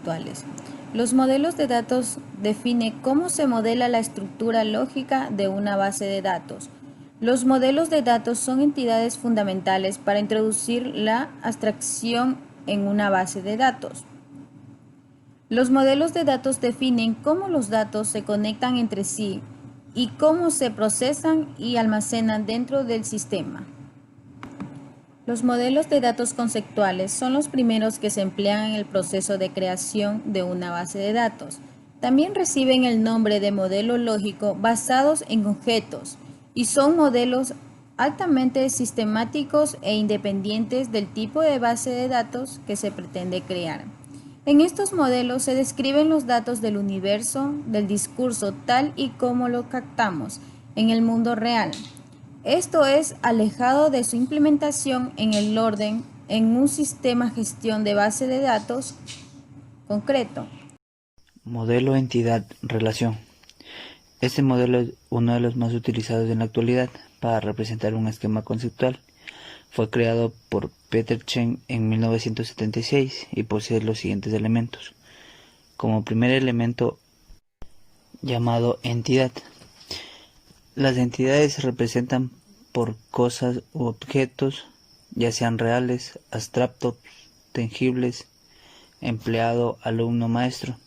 conceptuales. Los modelos de datos definen cómo se modela la estructura lógica de una base de datos. Los modelos de datos son entidades fundamentales para introducir la abstracción en una base de datos. Los modelos de datos definen cómo los datos se conectan entre sí y cómo se procesan y almacenan dentro del sistema. Los modelos de datos conceptuales son los primeros que se emplean en el proceso de creación de una base de datos. También reciben el nombre de modelo lógico basados en objetos y son modelos altamente sistemáticos e independientes del tipo de base de datos que se pretende crear. En estos modelos se describen los datos del universo, del discurso tal y como lo captamos en el mundo real. Esto es alejado de su implementación en el orden en un sistema de gestión de base de datos concreto. Modelo, entidad, relación. Este modelo es uno de los más utilizados en la actualidad para representar un esquema conceptual. Fue creado por Peter Chen en 1976 y posee los siguientes elementos. Como primer elemento, llamado entidad. Las entidades se representan por cosas u objetos, ya sean reales, abstractos, tangibles, empleado, alumno, maestro,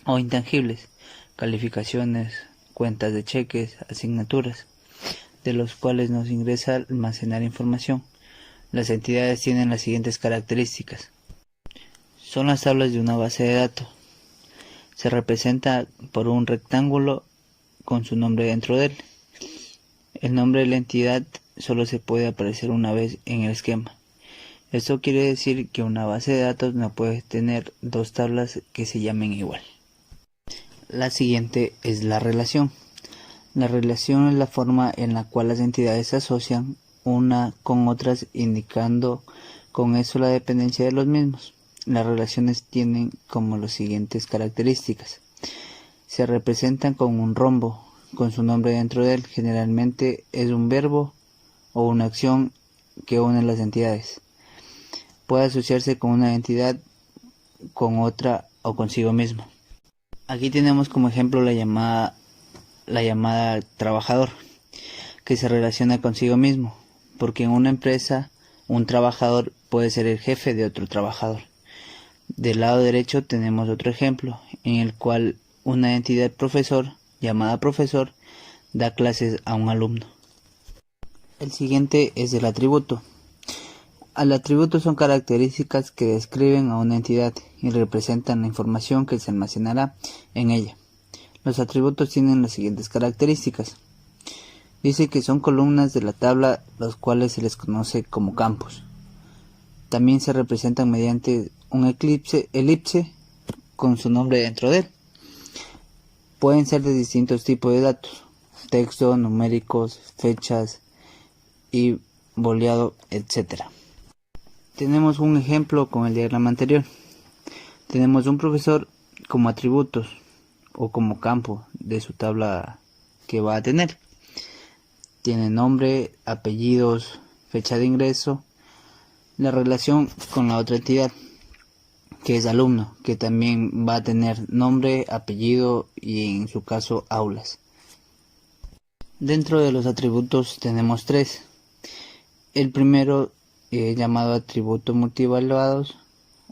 o intangibles, calificaciones, cuentas de cheques, asignaturas, de los cuales nos ingresa almacenar información. Las entidades tienen las siguientes características. Son las tablas de una base de datos. Se representa por un rectángulo con su nombre dentro de él. El nombre de la entidad solo se puede aparecer una vez en el esquema. Esto quiere decir que una base de datos no puede tener dos tablas que se llamen igual. La siguiente es la relación. La relación es la forma en la cual las entidades se asocian una con otras, indicando con eso la dependencia de los mismos. Las relaciones tienen como las siguientes características. Se representan con un rombo, con su nombre dentro de él. Generalmente es un verbo o una acción que une las entidades. Puede asociarse con una entidad, con otra o consigo mismo. Aquí tenemos como ejemplo la llamada trabajador, que se relaciona consigo mismo, porque en una empresa un trabajador puede ser el jefe de otro trabajador. Del lado derecho tenemos otro ejemplo, en el cual una entidad profesor, llamada profesor, da clases a un alumno. El siguiente es el atributo. El atributo son características que describen a una entidad y representan la información que se almacenará en ella. Los atributos tienen las siguientes características. Dice que son columnas de la tabla, los cuales se les conoce como campos. También se representan mediante un elipse con su nombre dentro de él. Pueden ser de distintos tipos de datos: texto, numéricos, fechas y boleado, etc. Tenemos un ejemplo con el diagrama anterior. Tenemos un profesor como atributos o como campo de su tabla que va a tener. Tiene nombre, apellidos, fecha de ingreso, la relación con la otra entidad, que es alumno, que también va a tener nombre, apellido y en su caso aulas. Dentro de los atributos tenemos tres. El primero llamado atributo multivaluados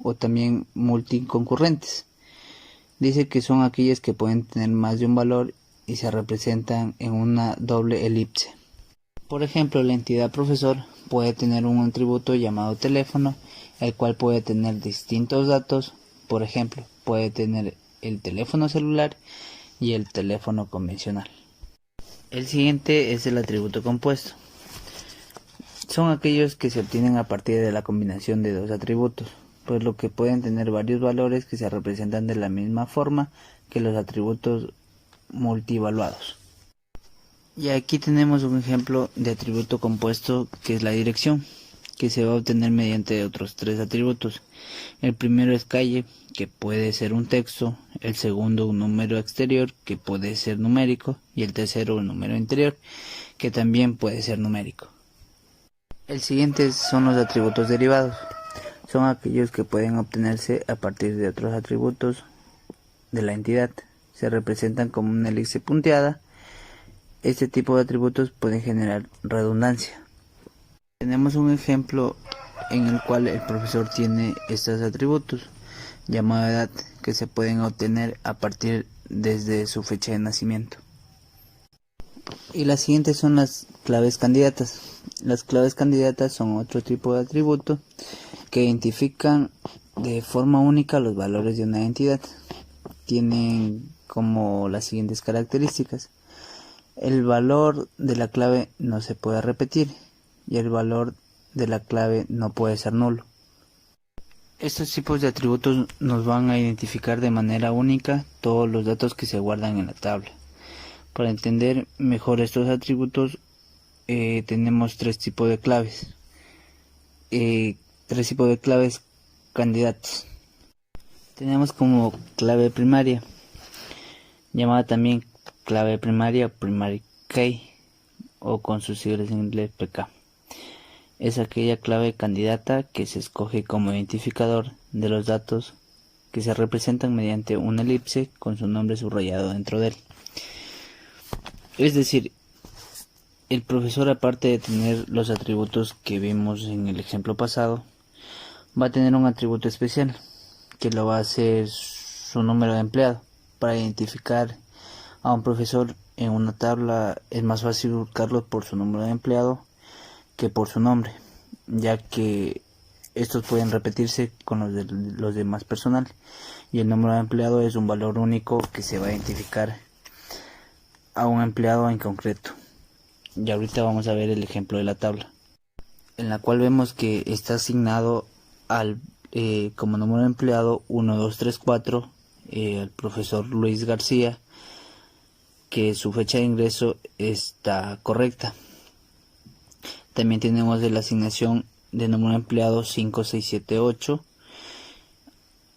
o también multiconcurrentes. Dice que son aquellas que pueden tener más de un valor y se representan en una doble elipse. Por ejemplo, la entidad profesor puede tener un atributo llamado teléfono, el cual puede tener distintos datos. Por ejemplo, puede tener el teléfono celular y el teléfono convencional. El siguiente es el atributo compuesto. Son aquellos que se obtienen a partir de la combinación de dos atributos, pues lo que pueden tener varios valores que se representan de la misma forma que los atributos multivaluados. Y aquí tenemos un ejemplo de atributo compuesto, que es la dirección, que se va a obtener mediante otros tres atributos. El primero es calle, que puede ser un texto; el segundo un número exterior, que puede ser numérico; y el tercero un número interior, que también puede ser numérico. El siguiente son los atributos derivados. son aquellos que pueden obtenerse a partir de otros atributos de la entidad. Se representan como una elipse punteada. Este tipo de atributos pueden generar redundancia. Tenemos un ejemplo en el cual el profesor tiene estos atributos llamado edad, que se pueden obtener a partir desde su fecha de nacimiento. Y las siguientes son las claves candidatas. Las claves candidatas son otro tipo de atributo que identifican de forma única los valores de una entidad. Tienen como las siguientes características: el valor de la clave no se puede repetir y el valor de la clave no puede ser nulo. Estos tipos de atributos nos van a identificar de manera única todos los datos que se guardan en la tabla. Para entender mejor estos atributos tenemos tres tipos de claves. Tres tipos de claves candidatas. Tenemos como clave primaria, llamada también clave primaria, primary key, o con sus siglas en inglés PK. Es aquella clave candidata que se escoge como identificador de los datos que se representan mediante una elipse con su nombre subrayado dentro de él. Es decir, el profesor, aparte de tener los atributos que vimos en el ejemplo pasado, va a tener un atributo especial que lo va a hacer su número de empleado. Para identificar a un profesor en una tabla es más fácil buscarlo por su número de empleado que por su nombre, ya que estos pueden repetirse con los de los demás personal, y el número de empleado es un valor único que se va a identificar a un empleado en concreto. Y ahorita vamos a ver el ejemplo de la tabla, en la cual vemos que está asignado al como número de empleado 1, 2, 3, 4 al profesor Luis García, que su fecha de ingreso está correcta. También tenemos de la asignación de número de empleados 5, 6, 7, 8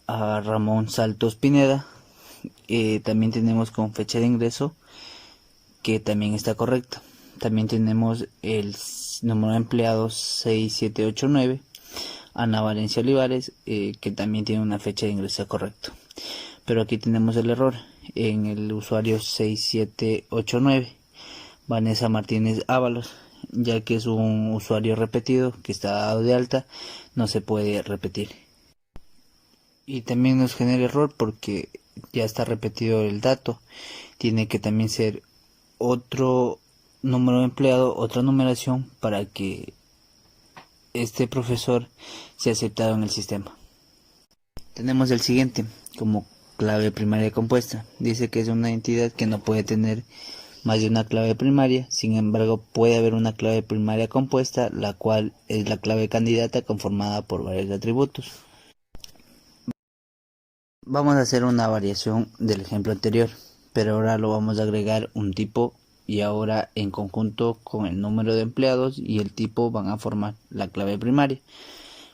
a Ramón Saltos Pineda. También tenemos con fecha de ingreso que también está correcta. También tenemos el número de empleados 6, 7, 8, 9 a Ana Valencia Olivares, que también tiene una fecha de ingreso correcta. Pero aquí tenemos el error en el usuario 6789, Vanessa Martínez Ábalos, ya que es un usuario repetido que está dado de alta, no se puede repetir. Y también nos genera error porque ya está repetido el dato. Tiene que también ser otro número de empleado, otra numeración, para que este profesor sea aceptado en el sistema. Tenemos el siguiente como clave primaria compuesta. Dice que es una entidad que no puede tener más de una clave primaria. Sin embargo, puede haber una clave primaria compuesta, la cual es la clave candidata conformada por varios atributos. Vamos a hacer una variación del ejemplo anterior, pero ahora lo vamos a agregar un tipo, y ahora en conjunto con el número de empleados y el tipo van a formar la clave primaria.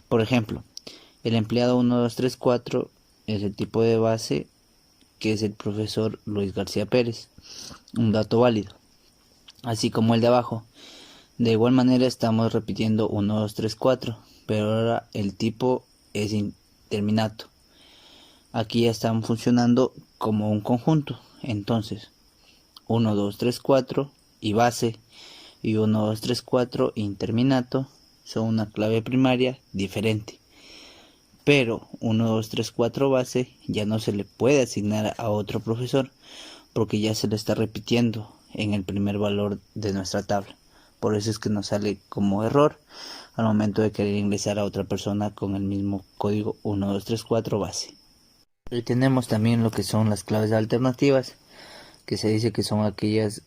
Por ejemplo, el empleado 1, 2, 3, 4 es el tipo de base, que es el profesor Luis García Pérez, un dato válido, así como el de abajo. De igual manera estamos repitiendo 1, 2, 3, 4, pero ahora el tipo es indeterminato. Aquí ya están funcionando como un conjunto. Entonces 1, 2, 3, 4 y base, y 1, 2, 3, 4 interminato son una clave primaria diferente. Pero 1, 2, 3, 4 base ya no se le puede asignar a otro profesor porque ya se le está repitiendo en el primer valor de nuestra tabla. Por eso es que nos sale como error al momento de querer ingresar a otra persona con el mismo código 1, 2, 3, 4 base. Y tenemos también lo que son las claves alternativas, que se dice que son aquellos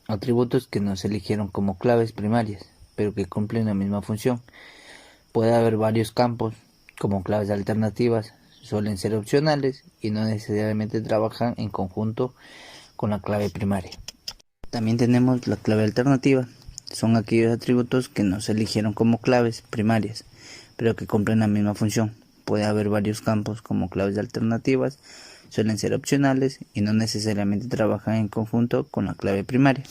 atributos que no se eligieron como claves primarias, pero que cumplen la misma función. Puede haber varios campos como claves alternativas, suelen ser opcionales y no necesariamente trabajan en conjunto con la clave primaria. También tenemos la clave alternativa, son aquellos atributos que no se eligieron como claves primarias, pero que cumplen la misma función. Puede haber varios campos como claves alternativas, suelen ser opcionales y no necesariamente trabajan en conjunto con la clave primaria.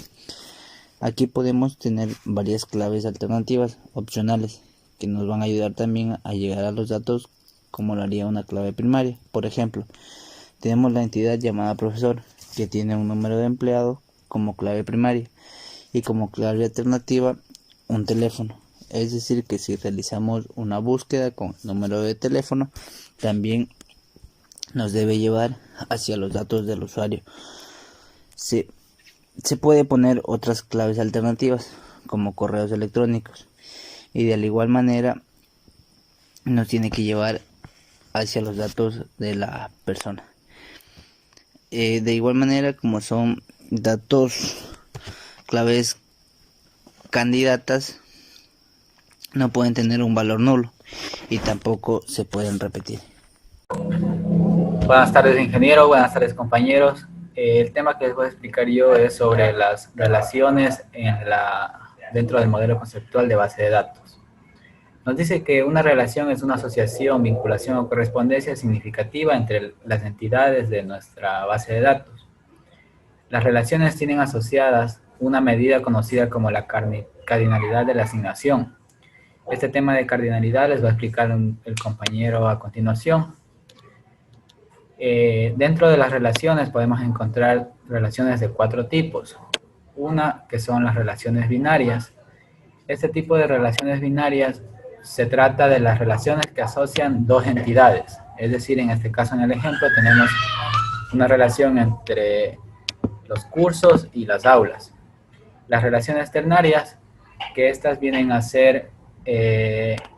Aquí podemos tener varias claves alternativas opcionales que nos van a ayudar también a llegar a los datos como lo haría una clave primaria. Por ejemplo, tenemos la entidad llamada profesor, que tiene un número de empleado como clave primaria y como clave alternativa un teléfono. Es decir, que si realizamos una búsqueda con número de teléfono, también nos debe llevar hacia los datos del usuario. Se puede poner otras claves alternativas como correos electrónicos, y de la igual manera nos tiene que llevar hacia los datos de la persona. De igual manera, como son datos claves candidatas, no pueden tener un valor nulo y tampoco se pueden repetir. Buenas tardes, ingeniero. Buenas tardes, compañeros. El tema que les voy a explicar yo es sobre las relaciones dentro del modelo conceptual de base de datos. Nos dice que una relación es una asociación, vinculación o correspondencia significativa entre las entidades de nuestra base de datos. Las relaciones tienen asociadas una medida conocida como la cardinalidad de la asignación. Este tema de cardinalidad les va a explicar el compañero a continuación. Dentro de las relaciones podemos encontrar relaciones de 4 tipos. Una que son las relaciones binarias. Este tipo de relaciones binarias se trata de las relaciones que asocian dos entidades. Es decir, en este caso, en el ejemplo, tenemos una relación entre los cursos y las aulas. Las relaciones ternarias, que estas vienen a ser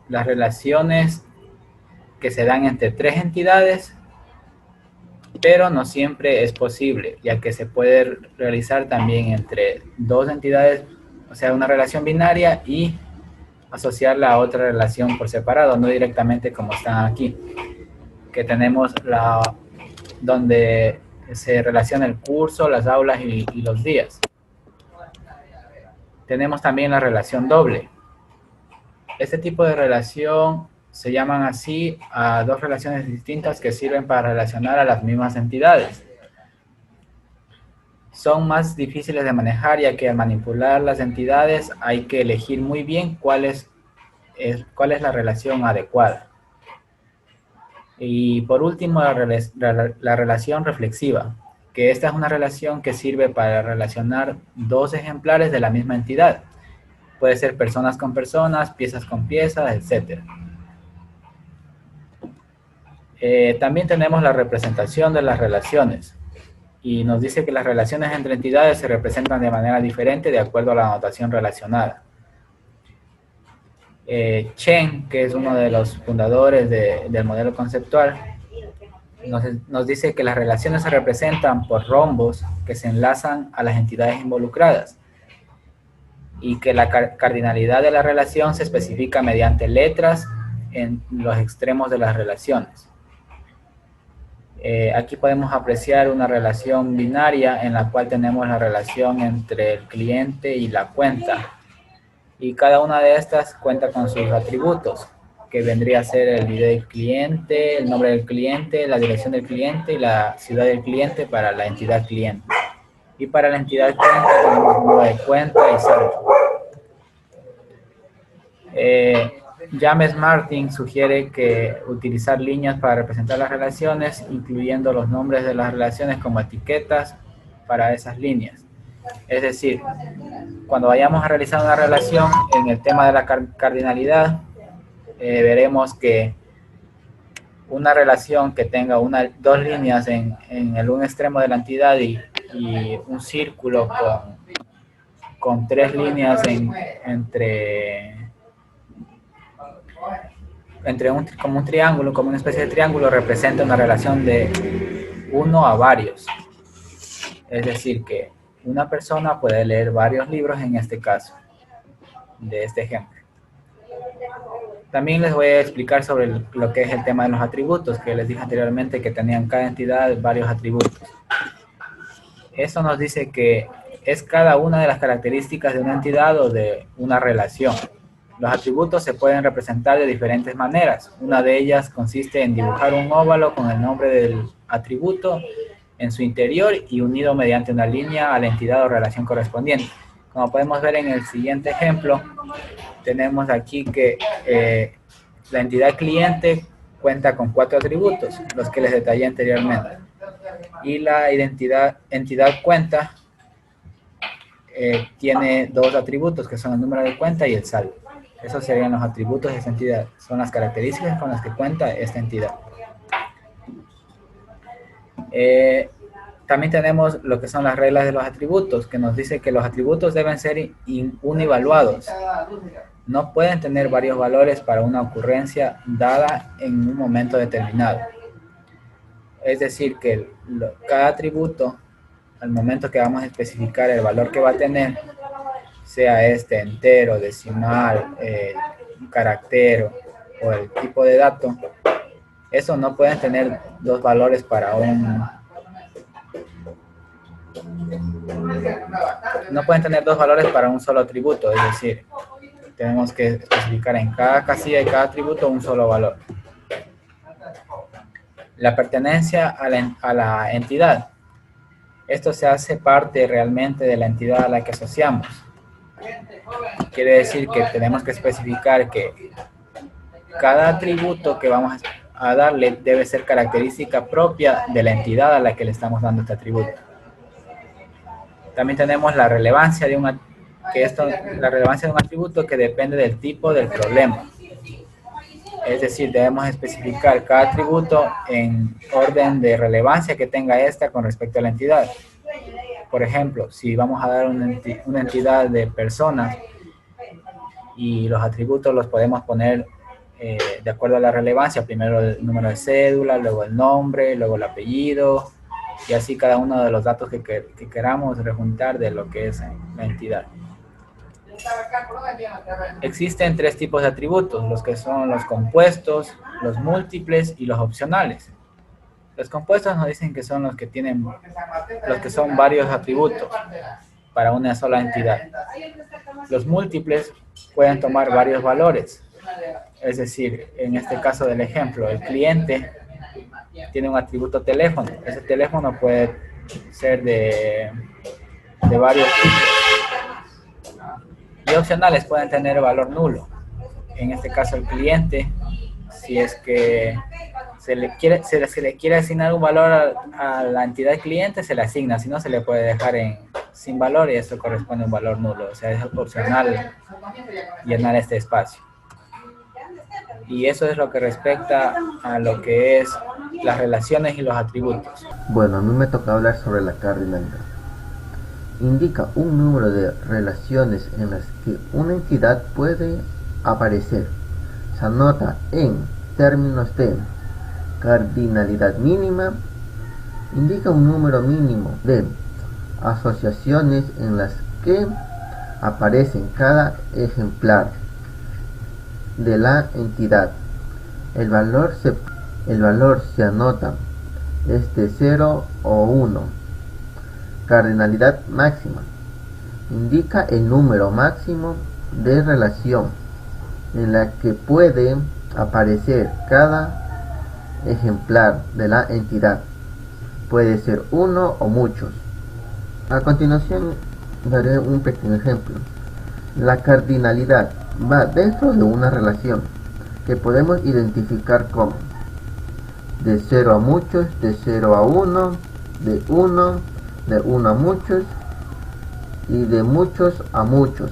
las relaciones que se dan entre 3 entidades, pero no siempre es posible, ya que se puede realizar también entre 2 entidades, o sea, una relación binaria y asociarla a otra relación por separado, no directamente como están aquí, que tenemos donde se relaciona el curso, las aulas y los días. Tenemos también la relación doble. Este tipo de relación se llaman así a 2 relaciones distintas que sirven para relacionar a las mismas entidades. Son más difíciles de manejar, ya que al manipular las entidades hay que elegir muy bien cuál es la relación adecuada. Y por último, la relación reflexiva, que esta es una relación que sirve para relacionar 2 ejemplares de la misma entidad. Puede ser personas con personas, piezas con piezas, etc. También tenemos la representación de las relaciones. Y nos dice que las relaciones entre entidades se representan de manera diferente de acuerdo a la notación relacionada. Chen, que es uno de los fundadores del modelo conceptual, nos dice que las relaciones se representan por rombos que se enlazan a las entidades involucradas y que la cardinalidad de la relación se especifica mediante letras en los extremos de las relaciones. Aquí podemos apreciar una relación binaria en la cual tenemos la relación entre el cliente y la cuenta. Y cada una de estas cuenta con sus atributos, que vendría a ser el ID del cliente, el nombre del cliente, la dirección del cliente y la ciudad del cliente para la entidad cliente. Y para la entidad cliente tenemos número de cuenta y saldo. James Martin sugiere que utilizar líneas para representar las relaciones, incluyendo los nombres de las relaciones como etiquetas para esas líneas. Es decir, cuando vayamos a realizar una relación en el tema de la cardinalidad, veremos que una relación que tenga 2 líneas en un extremo de la entidad y un círculo con 3 líneas como un triángulo, como una especie de triángulo, representa una relación de 1 a varios. Es decir, que una persona puede leer varios libros en este caso, de este ejemplo. También les voy a explicar sobre lo que es el tema de los atributos, que les dije anteriormente que tenían cada entidad varios atributos. Eso nos dice que es cada una de las características de una entidad o de una relación. Los atributos se pueden representar de diferentes maneras. Una de ellas consiste en dibujar un óvalo con el nombre del atributo en su interior y unido mediante una línea a la entidad o relación correspondiente. Como podemos ver en el siguiente ejemplo, tenemos aquí que la entidad cliente cuenta con 4 atributos, los que les detallé anteriormente. Y la entidad cuenta tiene 2 atributos, que son el número de cuenta y el saldo. Esos serían los atributos de esta entidad, son las características con las que cuenta esta entidad. También tenemos lo que son las reglas de los atributos, que nos dice que los atributos deben ser unievaluados. No pueden tener varios valores para una ocurrencia dada en un momento determinado. Es decir, que cada atributo, al momento que vamos a especificar el valor que va a tener, sea este entero, decimal, carácter o el tipo de dato, eso no pueden tener dos valores para un... No pueden tener dos valores para un solo atributo, es decir, tenemos que especificar en cada casilla de cada atributo un solo valor. La pertenencia a la entidad. Esto se hace parte realmente de la entidad a la que asociamos. Quiere decir que tenemos que especificar que cada atributo que vamos a darle debe ser característica propia de la entidad a la que le estamos dando este atributo. También tenemos la relevancia de un atributo que depende del tipo del problema. Es decir, debemos especificar cada atributo en orden de relevancia que tenga esta con respecto a la entidad. Por ejemplo, si vamos a dar una entidad de personas y los atributos los podemos poner de acuerdo a la relevancia, primero el número de cédula, luego el nombre, luego el apellido, y así cada uno de los datos que queramos rejuntar de lo que es la entidad. Existen 3 tipos de atributos, los que son los compuestos, los múltiples y los opcionales. Los compuestos nos dicen que son los que son varios atributos para una sola entidad. Los múltiples pueden tomar varios valores. Es decir, en este caso del ejemplo, el cliente tiene un atributo teléfono. Ese teléfono puede ser de varios tipos. Y opcionales pueden tener valor nulo. En este caso el cliente, si es que se le quiere asignar un valor a la entidad cliente, se le asigna, si no se le puede dejar sin valor y eso corresponde a un valor nulo. O sea, es opcional llenar este espacio. Y eso es lo que respecta a lo que es las relaciones y los atributos. Bueno, a mí me toca hablar sobre la cardinalidad. Indica un número de relaciones en las que una entidad puede aparecer. Se anota en términos de cardinalidad mínima. Indica un número mínimo de asociaciones en las que aparecen cada ejemplar de la entidad. El valor se anota es de 0 o 1. Cardinalidad máxima. Indica el número máximo de relación en la que puede aparecer cada ejemplar de la entidad. Puede ser uno o muchos. A continuación daré un pequeño ejemplo. La cardinalidad va dentro de una relación que podemos identificar como de 0 a muchos, de 0 a 1, de 1 a muchos y de muchos a muchos.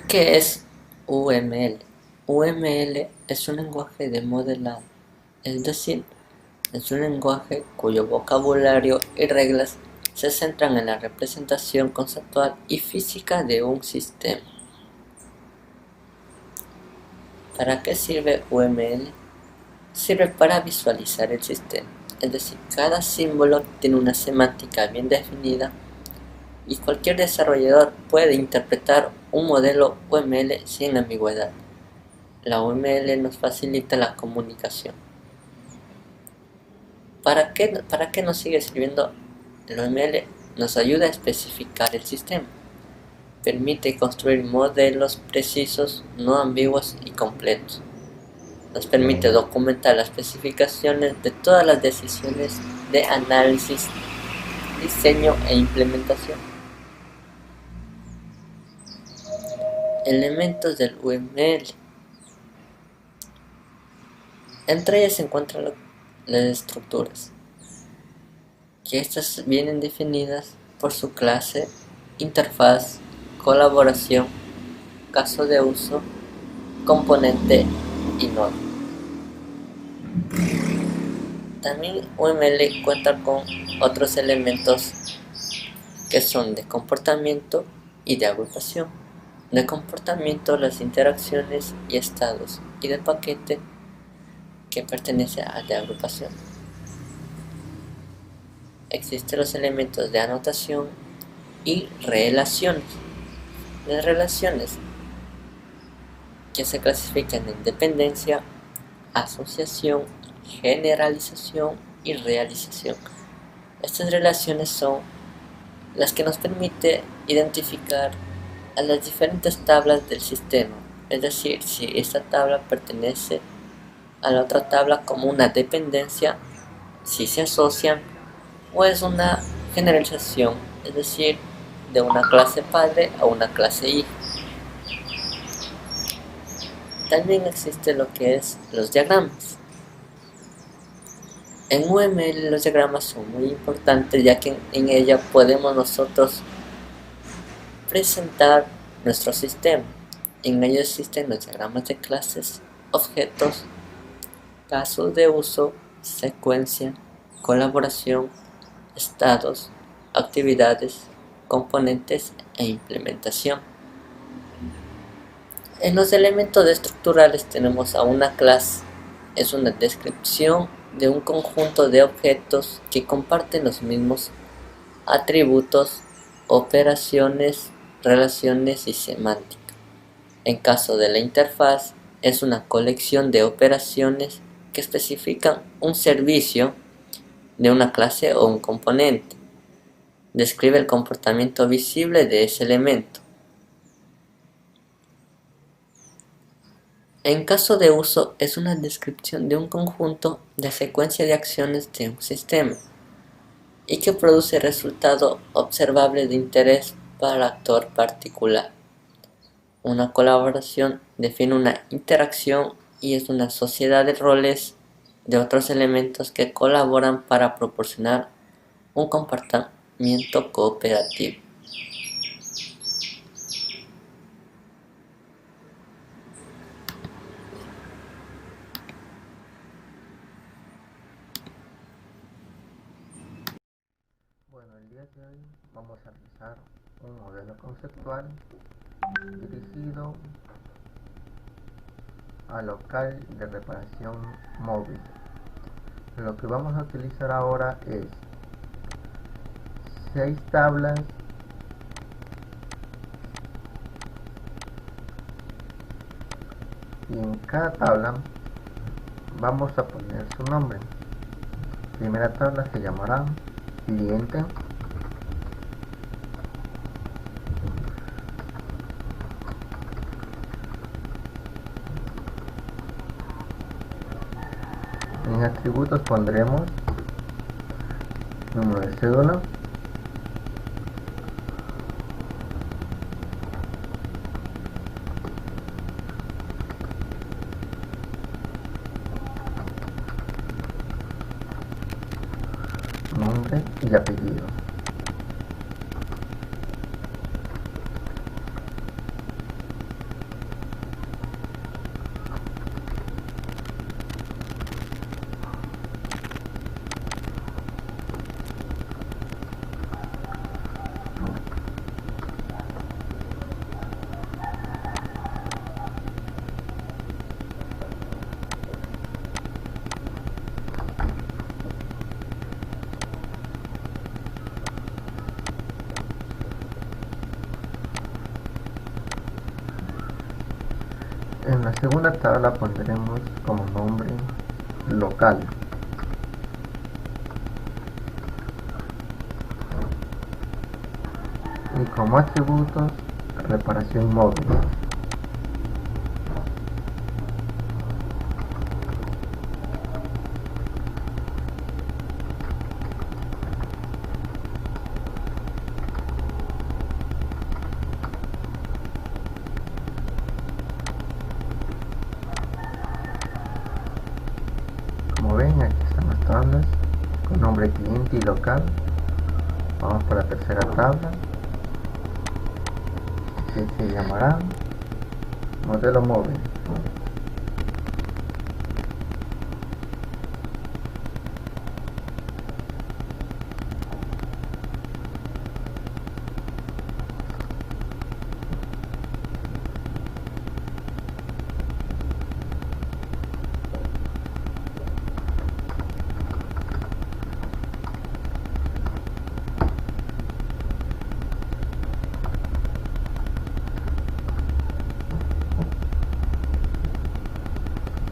¿Qué es UML? UML es un lenguaje de modelado, es decir, es un lenguaje cuyo vocabulario y reglas se centran en la representación conceptual y física de un sistema. ¿Para qué sirve UML? Sirve para visualizar el sistema, es decir, cada símbolo tiene una semántica bien definida y cualquier desarrollador puede interpretar un modelo UML sin ambigüedad. La UML nos facilita la comunicación. ¿Para qué nos sigue sirviendo el UML? Nos ayuda a especificar el sistema. Permite construir modelos precisos, no ambiguos y completos. Nos permite documentar las especificaciones de todas las decisiones de análisis, diseño e implementación. elementos del UML. Entre ellas se encuentran las estructuras, que estas vienen definidas por su clase, interfaz, colaboración, caso de uso, componente y nodo. También UML cuenta con otros elementos que son de comportamiento y de agrupación. De comportamiento, las interacciones y estados, y de paquete, que pertenece a de agrupación. Existen los elementos de anotación y relaciones. Las relaciones, que se clasifican en dependencia, asociación, generalización y realización. Estas relaciones son las que nos permiten identificar a las diferentes tablas del sistema, es decir, si esta tabla pertenece a la otra tabla como una dependencia, si se asocian, o es una generalización, es decir, de una clase padre a una clase hijo. También existe lo que es los diagramas. En UML los diagramas son muy importantes, ya que en ella podemos nosotros presentar nuestro sistema. En ello existen los diagramas de clases, objetos, casos de uso, secuencia, colaboración, estados, actividades, componentes e implementación. En los elementos estructurales tenemos a una clase. Es una descripción de un conjunto de objetos que comparten los mismos atributos, operaciones, relaciones y semántica. En caso de la interfaz, es una colección de operaciones que especifican un servicio de una clase o un componente. Describe el comportamiento visible de ese elemento. En caso de uso, es una descripción de un conjunto de secuencia de acciones de un sistema y que produce resultado observable de interés para el actor particular. Una colaboración define una interacción y es una sociedad de roles de otros elementos que colaboran para proporcionar un comportamiento cooperativo. Bueno, el día de hoy vamos a realizar un modelo conceptual dirigido al local de reparación móvil. Lo que vamos a utilizar ahora es 6 tablas y en cada tabla vamos a poner su nombre. Primera tabla se llamará cliente. En atributos pondremos número de cédula, nombre y apellido. En la segunda tabla pondremos como nombre local. Y como atributos, reparación móvil. nombre cliente y local. Vamos por la tercera tabla, que se llamará modelo móvil.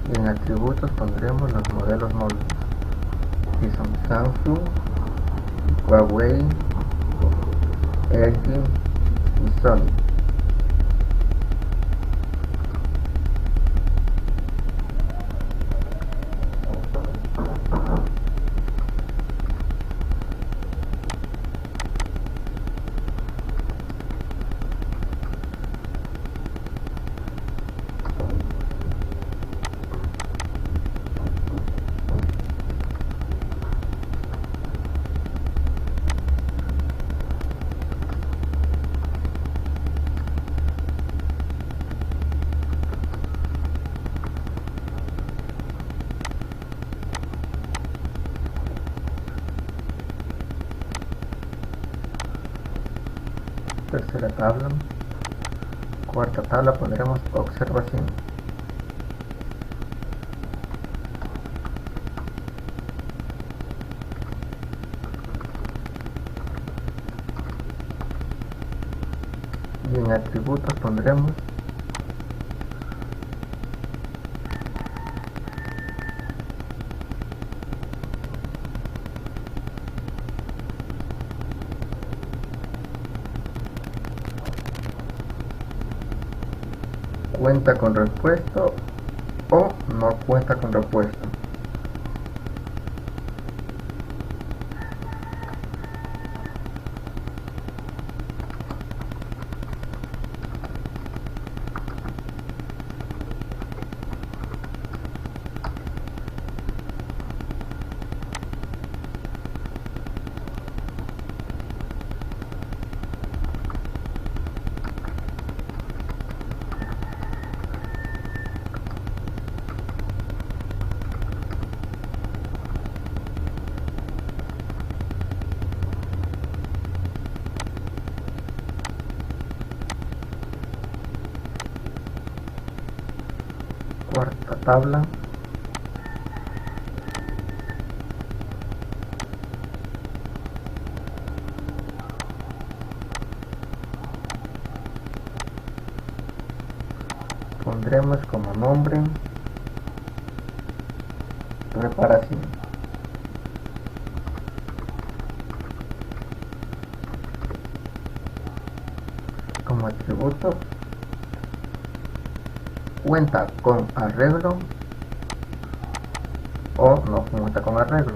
Y en atributos pondremos los modelos móviles, que son Samsung, Huawei, LG y Sony. Tercera tabla, cuarta tabla pondremos observación. Y en atributos pondremos cuenta con repuesto o no cuenta con repuesto. Cuarta tabla, pondremos como nombre reparación. Como atributo cuenta con arreglo o no cuenta con arreglo.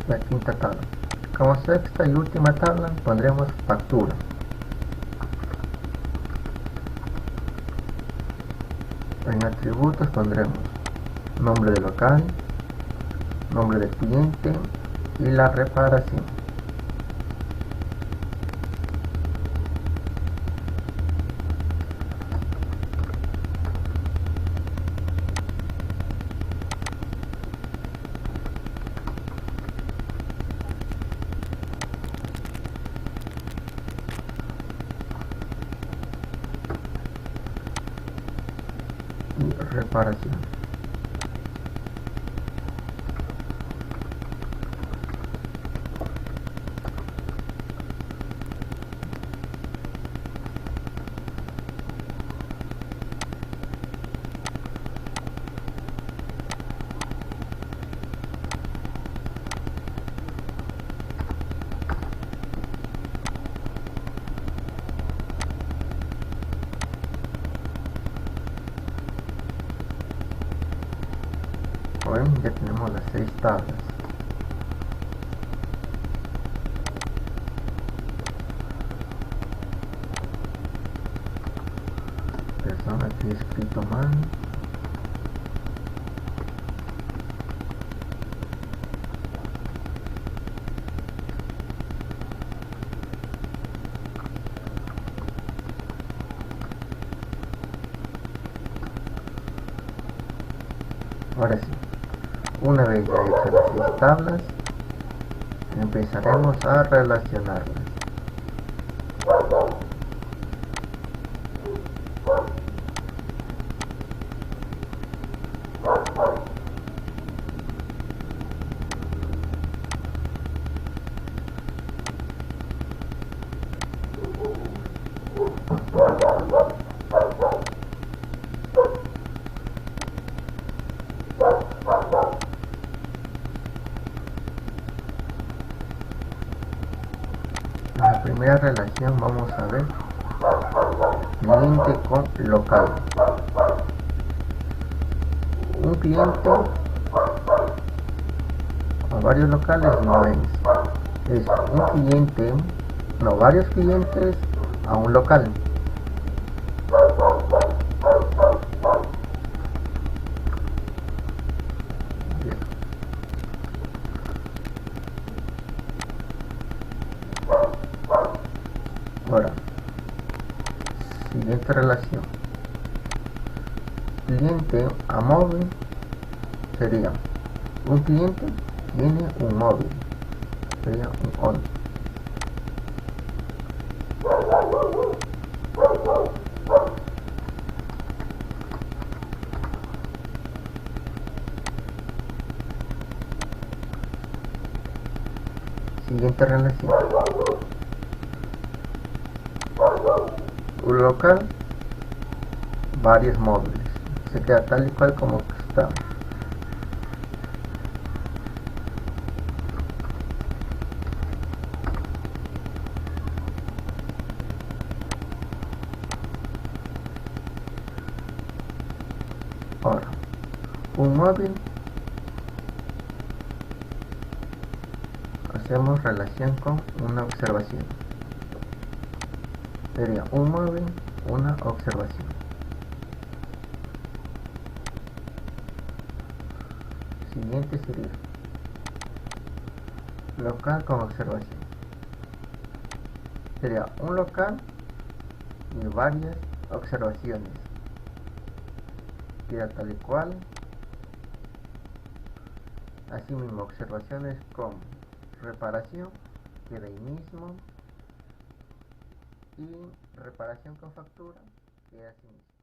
La quinta tabla. Como sexta y última tabla pondremos factura. En atributos pondremos nombre de local, nombre del cliente y la reparación. y reparación. Bueno, ya tenemos las 6 tablas. Persona que he escrito mal. Ahora sí. Una vez ya hechas las 6 tablas, empezaremos a relacionarlas. En la primera relación vamos a ver cliente con local. Un cliente a varios locales no es un cliente, no, varios clientes a un local. Ahora, siguiente relación. Cliente a móvil sería un cliente tiene un móvil, sería un on. Siguiente relación. Un local, varios móviles. Se queda tal y cual como está. Ahora, un móvil, hacemos relación con una observación. Sería un móvil, una observación. Siguiente sería local con observación. Sería un local y varias observaciones. Queda tal y cual. Asimismo, observaciones con reparación queda ahí mismo. Y reparación con factura queda así mismo.